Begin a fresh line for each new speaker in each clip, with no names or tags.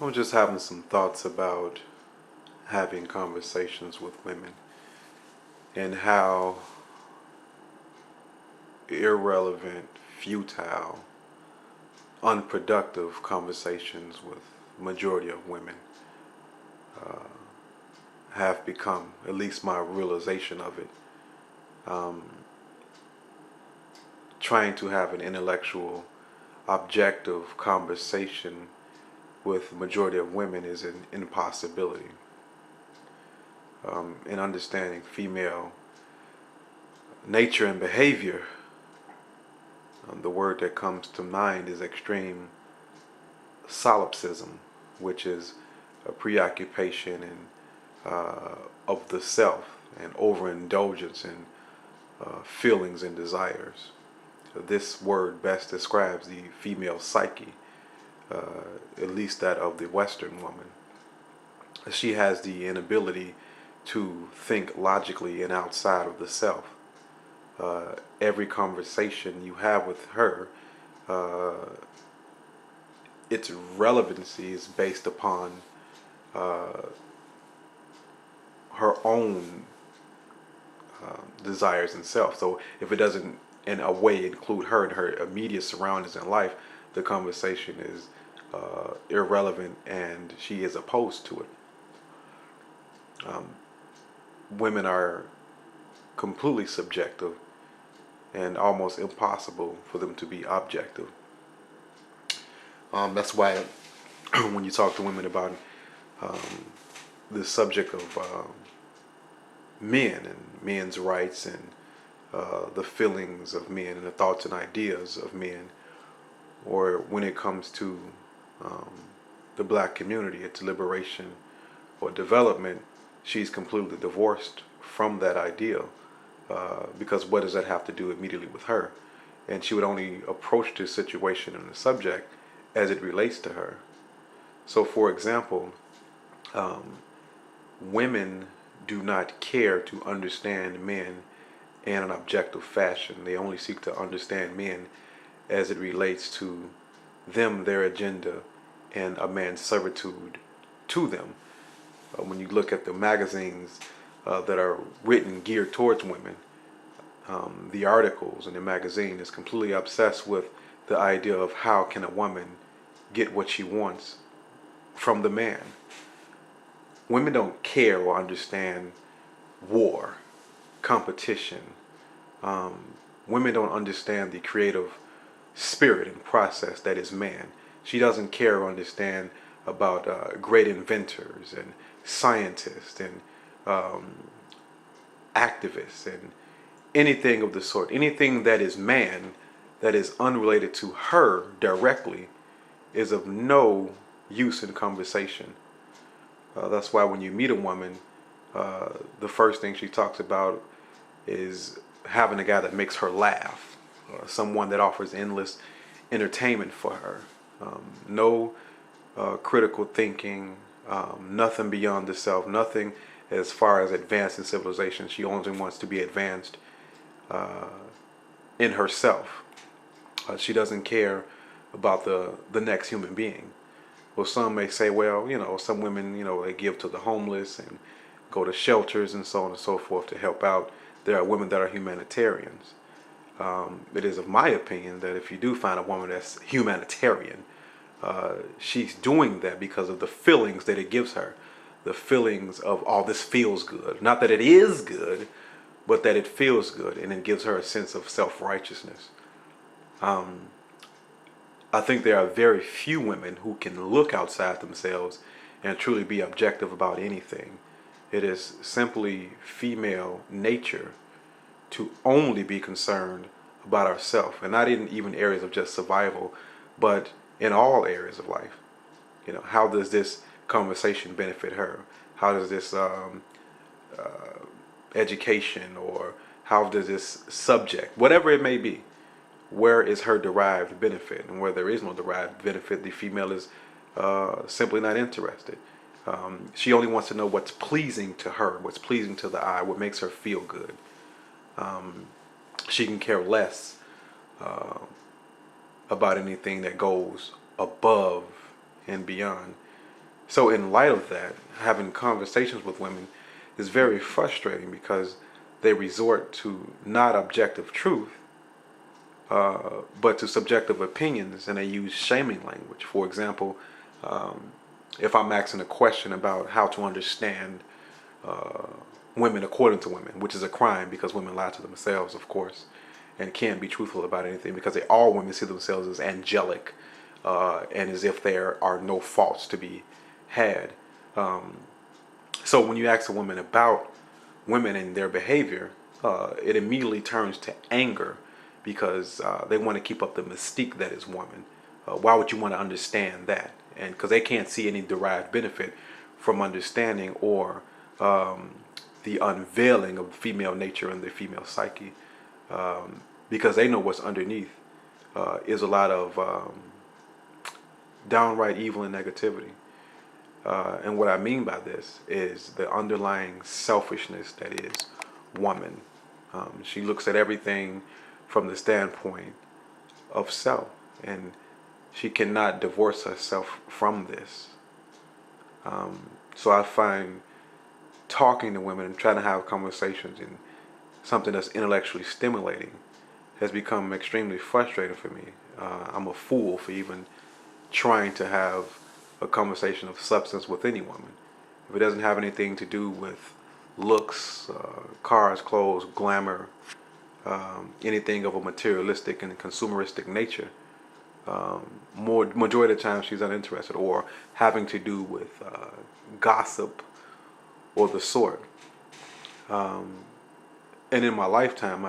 I was just having some thoughts about having conversations with women and how irrelevant, futile, unproductive conversations with majority of women have become, at least my realization of it. Um, Trying to have an intellectual, objective conversation with the majority of women is an impossibility. In understanding female nature and behavior, the word that comes to mind is extreme solipsism, which is a preoccupation of the self and overindulgence in feelings and desires. This word best describes the female psyche, at least that of the Western woman. She has the inability to think logically and outside of the self. Every conversation you have with her, uh, its relevancy is based upon uh, her own desires and self. So if it doesn't in a way include her and her immediate surroundings in life, the conversation is irrelevant and she is opposed to it. Um, Women are completely subjective and almost impossible for them to be objective. That's why when you talk to women about um, the subject of men and men's rights and the feelings of men and the thoughts and ideas of men, or when it comes to um, the black community, its liberation or development, she's completely divorced from that ideal because what does that have to do immediately with her? And she would only approach the situation and the subject as it relates to her. So, for example, um, women do not care to understand men in an objective fashion. They only seek to understand men as it relates to them, their agenda, and a man's servitude to them. When you look at the magazines that are written geared towards women, the articles in the magazine is completely obsessed with the idea of how can a woman get what she wants from the man. Women don't care or understand war, competition. Um, Women don't understand the creative spirit and process that is man. She doesn't care or understand about great inventors and scientists and um, activists and anything of the sort. Anything that is man that is unrelated to her directly is of no use in conversation. That's why when you meet a woman, the first thing she talks about is having a guy that makes her laugh, someone that offers endless entertainment for her. No critical thinking, nothing beyond the self, nothing as far as advancing civilization. She only wants to be advanced uh, in herself. She doesn't care about the next human being. Well, some may say, well, some women, they give to the homeless and go to shelters and so on and so forth to help out. There are women that are humanitarians. It is of my opinion that if you do find a woman that's humanitarian, she's doing that because of the feelings that it gives her. The feelings of, oh, this feels good. Not that it is good, but that it feels good and it gives her a sense of self-righteousness. Um, I think there are very few women who can look outside themselves and truly be objective about anything. It is simply female nature to only be concerned about ourselves, and not in even areas of just survival, but in all areas of life. How does this conversation benefit her? How does this education, or how does this subject, whatever it may be, where is her derived benefit? And where there is no derived benefit, the female is simply not interested. She only wants to know what's pleasing to her, what's pleasing to the eye, what makes her feel good. Um, she can care less uh, about anything that goes above and beyond. So in light of that, having conversations with women is very frustrating because they resort to not objective truth, but to subjective opinions, and they use shaming language. For example, if I'm asking a question about how to understand uh, women according to women, which is a crime because women lie to themselves, of course, and can't be truthful about anything because all women see themselves as angelic, and as if there are no faults to be had. Um, so when you ask a woman about women and their behavior, it immediately turns to anger because they want to keep up the mystique that is woman. Why would you want to understand that? And because they can't see any derived benefit from understanding or the unveiling of female nature and the female psyche, because they know what's underneath is a lot of downright evil and negativity. And what I mean by this is the underlying selfishness that is woman. She looks at everything from the standpoint of self, and she cannot divorce herself from this. So I find talking to women and trying to have conversations and something that's intellectually stimulating has become extremely frustrating for me. I'm a fool for even trying to have a conversation of substance with any woman. If it doesn't have anything to do with looks, cars, clothes, glamour, anything of a materialistic and consumeristic nature, majority of the time she's uninterested, or having to do with gossip or the sort. And in my lifetime,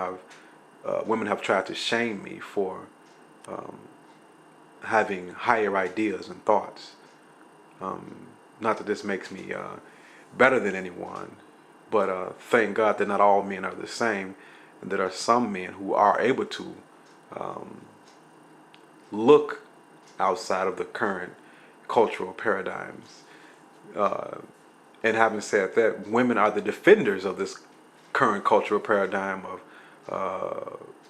women have tried to shame me for having higher ideas and thoughts. Not that this makes me better than anyone, but thank God that not all men are the same, and there are some men who are able to look outside of the current cultural paradigms. Uh, and having said that, women are the defenders of this current cultural paradigm of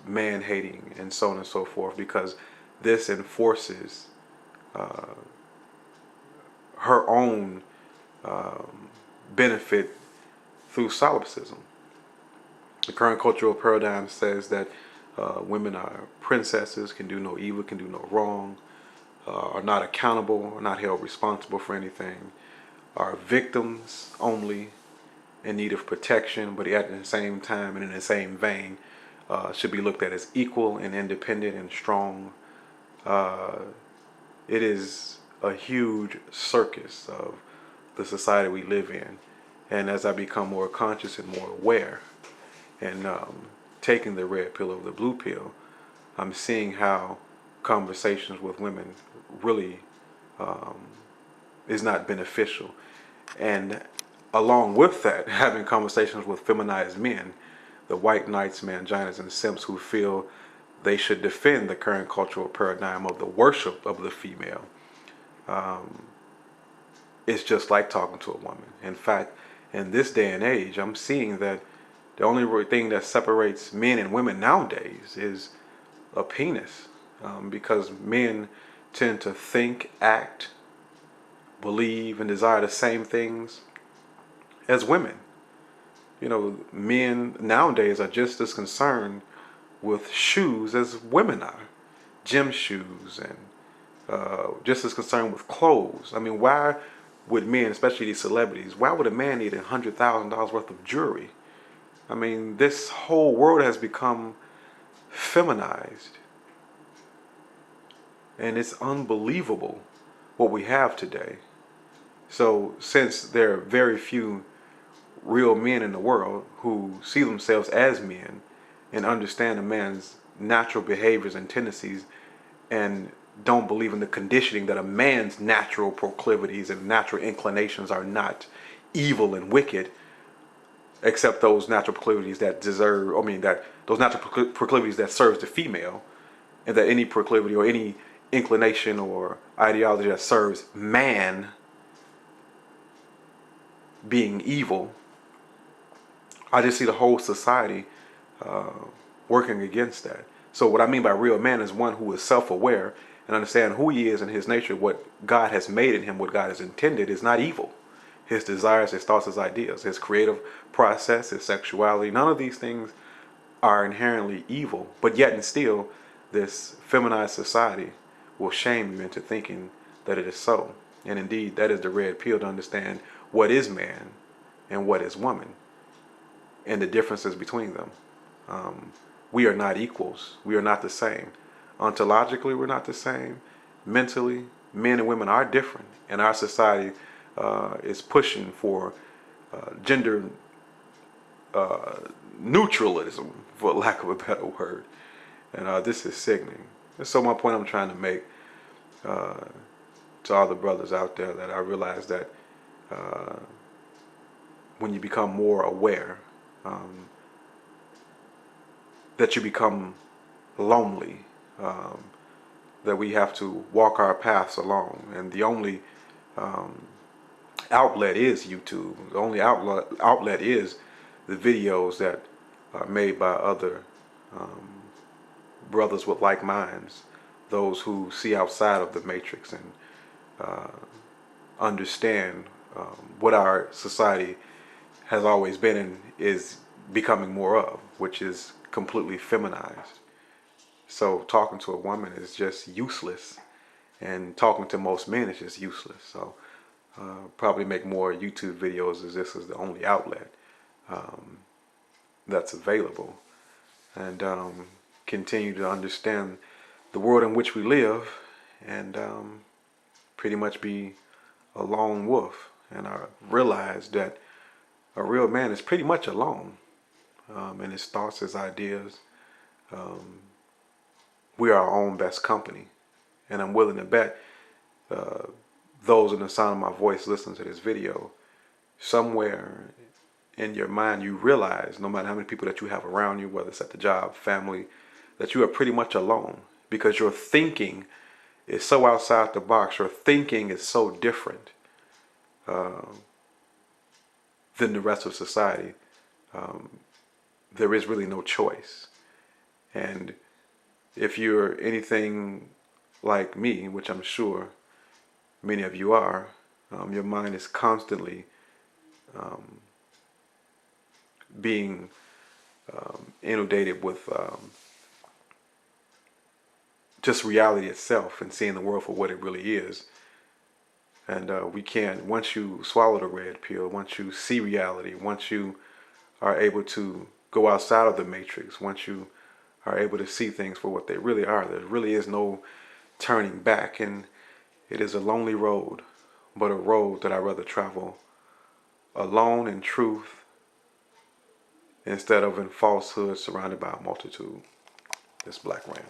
man hating and so on and so forth, because this enforces her own benefit through solipsism. The current cultural paradigm says that women are princesses, can do no evil, can do no wrong, are not accountable, are not held responsible for anything, are victims only, in need of protection, but at the same time and in the same vein, should be looked at as equal and independent and strong. Uh, it is a huge circus of the society we live in. And as I become more conscious and more aware, and taking the red pill over the blue pill, I'm seeing how conversations with women really is not beneficial. And along with that, having conversations with feminized men, the white knights, manginas, and simps who feel they should defend the current cultural paradigm of the worship of the female, it's just like talking to a woman. In fact, in this day and age, I'm seeing that the only thing that separates men and women nowadays is a penis, because men tend to think, act, believe, and desire the same things as women. You know, men nowadays are just as concerned with shoes as women are, gym shoes, and just as concerned with clothes. I mean, why would men, especially these celebrities, why would a man need $100,000 worth of jewelry? I mean, this whole world has become feminized, and it's unbelievable what we have today. So, since there are very few real men in the world who see themselves as men and understand a man's natural behaviors and tendencies, and don't believe in the conditioning that a man's natural proclivities and natural inclinations are not evil and wicked, except those natural proclivities that deserve, I mean, that those natural proclivities that serves the female, and that any proclivity or any inclination or ideology that serves man being evil, I just see the whole society working against that. So what I mean by real man is one who is self-aware and understand who he is and his nature, what God has made in him, what God has intended, is not evil. His desires, his thoughts, his ideas, his creative process, his sexuality, none of these things are inherently evil. But yet and still, this feminized society will shame you into thinking that it is so. And indeed, that is the red pill to understand what is man and what is woman and the differences between them. We are not equals. We are not the same. Ontologically, we're not the same. Mentally, men and women are different. And our society is pushing for gender neutralism, for lack of a better word. And this is sickening. And so my point I'm trying to make to all the brothers out there, that I realize that when you become more aware, that you become lonely, that we have to walk our paths alone, and the only outlet is YouTube. The only outlet is the videos that are made by other brothers with like minds, those who see outside of the matrix and understand what our society has always been and is becoming more of, which is completely feminized. So talking to a woman is just useless, and talking to most men is just useless. So probably make more YouTube videos, as this is the only outlet that's available, and continue to understand the world in which we live, and pretty much be a lone wolf. And I realized that a real man is pretty much alone in his thoughts, his ideas. We are our own best company, and I'm willing to bet those in the sound of my voice listening to this video, somewhere in your mind you realize, no matter how many people that you have around you, whether it's at the job, family, that you are pretty much alone, because your thinking is so outside the box. Your thinking is so different than the rest of society. There is really no choice. And if you're anything like me, which I'm sure many of you are, your mind is constantly being inundated with just reality itself, and seeing the world for what it really is. And we can't, once you swallow the red pill, once you see reality, once you are able to go outside of the matrix, once you are able to see things for what they really are, there really is no turning back. And it is a lonely road, but a road that I'd rather travel alone in truth instead of in falsehood surrounded by a multitude. This Black Ram.